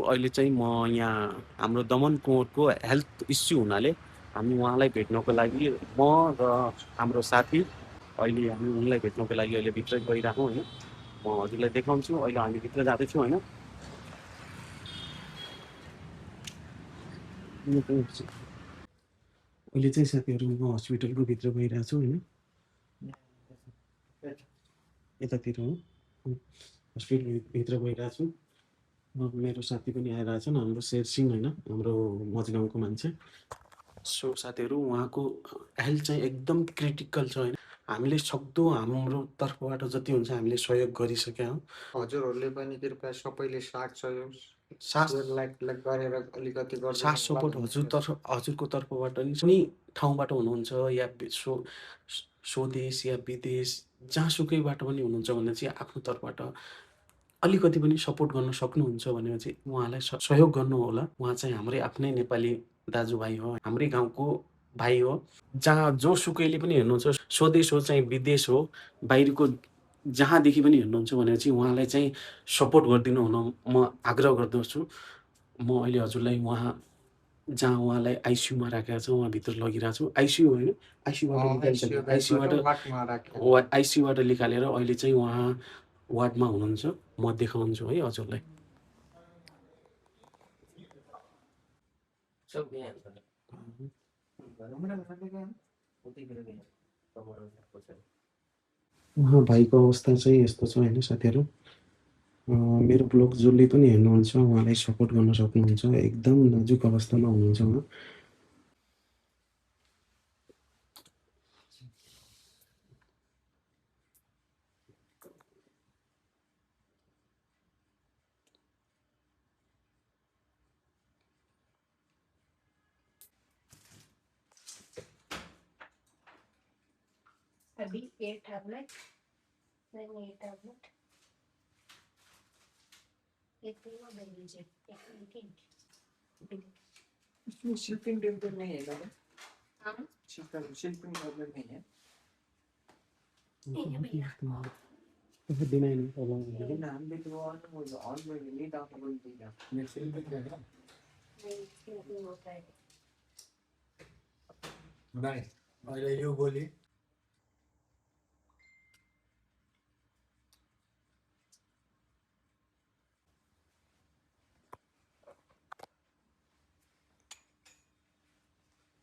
अहिले चाहिँ म यहाँ हाम्रो दमन कुँवरको हेल्थ इस्यु हुनाले हामी उहाँलाई भेट्नको लागि म र हाम्रो साथी अहिले हामी उनलाई भेट्नको लागि अहिले भित्र गइरहेको होइन। म हजुरलाई देखाउँछु। अहिले हामी भित्र जाँदैछौँ होइन। अहिले चाहिँ साथीहरू म हस्पिटलको भित्र गइरहेको छु होइन। यतातिर हो। हस्पिटल भित्र गइरहेको छु। मेरो साथी पनि आइरहेछन्, हाम्रो शेरसिंह होइन, हाम्रो मझगाउँको मान्छे। सो साथीहरू उहाँको हेल्थ चाहिँ एकदम क्रिटिकल छ होइन। हामीले सक्दो हाम्रो तर्फबाट जति हुन्छ हामीले सहयोग गरिसकेका हौँ। हजुरहरूले पनि कृपया सबैले साथ सहयोग साथ गरेर अलिकति साथ सपोर्ट हजुरको तर्फबाट कुनै ठाउँबाट हुनुहुन्छ या स्वदेश या विदेश जहाँसुकैबाट पनि हुनुहुन्छ भने चाहिँ आफ्नो तर्फबाट अलिकति पनि सपोर्ट गर्न सक्नुहुन्छ भने चाहिँ उहाँलाई सहयोग गर्नुहोला। उहाँ चाहिँ हाम्रै आफ्नै नेपाली दाजुभाइ हो, हाम्रै गाउँको भाइ हो। जहाँ जोसुकैले पनि हेर्नुहुन्छ, स्वदेश हो चाहे विदेश हो, बाहिरको जहाँदेखि पनि हेर्नुहुन्छ भने चाहिँ उहाँलाई चाहिँ सपोर्ट गरिदिनु हुन म आग्रह गर्दछु। म अहिले हजुरलाई जहाँ उहाँलाई आइसियूमा राखेको छ उहाँभित्र लगिरहेको छु। आइसियू होइन, आइसियूबाट निकालेर अहिले चाहिँ उहाँ वार्डमा हुनुहुन्छ। म देखाउँछु है हजुरलाई। उहाँ भाइको अवस्था चाहिँ यस्तो छ होइन साथीहरू। मेरो ब्लग जसले पनि हेर्नुहुन्छ उहाँलाई सपोर्ट गर्न सक्नुहुन्छ। एकदम नाजुक अवस्थामा हुनुहुन्छ उहाँ। अभी 8 टैबलेट then 8 टैबलेट एक तीनों ले लीजिए एक इसमें शिपिंग टेम्पलेट नहीं है क्या? हाँ शिपिंग टेम्पलेट नहीं है। नहीं है भैया दिनै नै प्रब्लम लेकिन हम भी तो ऑन में नहीं था तो बोल दिया मैं शिपिंग कर रहा नहीं नहीं होता है नहीं और यो बोली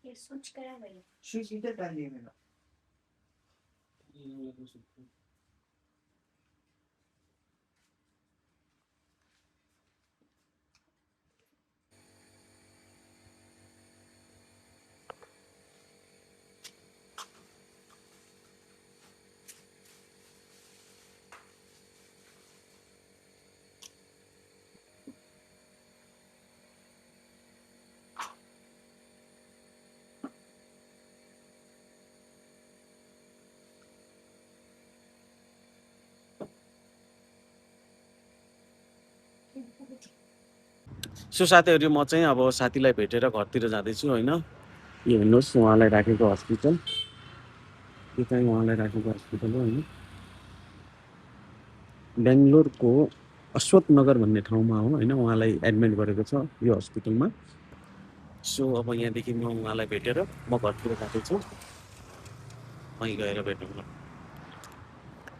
ये स्विच करा भैया स्विच इधर डालिए मेरा सो साथीहरू म चाहिँ अब साथीलाई भेटेर घरतिर जाँदैछु होइन। यो हेर्नुहोस् उहाँलाई राखेको हस्पिटल, यो चाहिँ उहाँलाई राखेको हस्पिटल हो होइन। बेङ्गलोरको अश्वथ नगर भन्ने ठाउँमा हो होइन, उहाँलाई एडमिट गरेको छ यो हस्पिटलमा। सो अब यहाँदेखि म उहाँलाई भेटेर म घरतिर जाँदैछु, वहीँ गएर भेटौँ।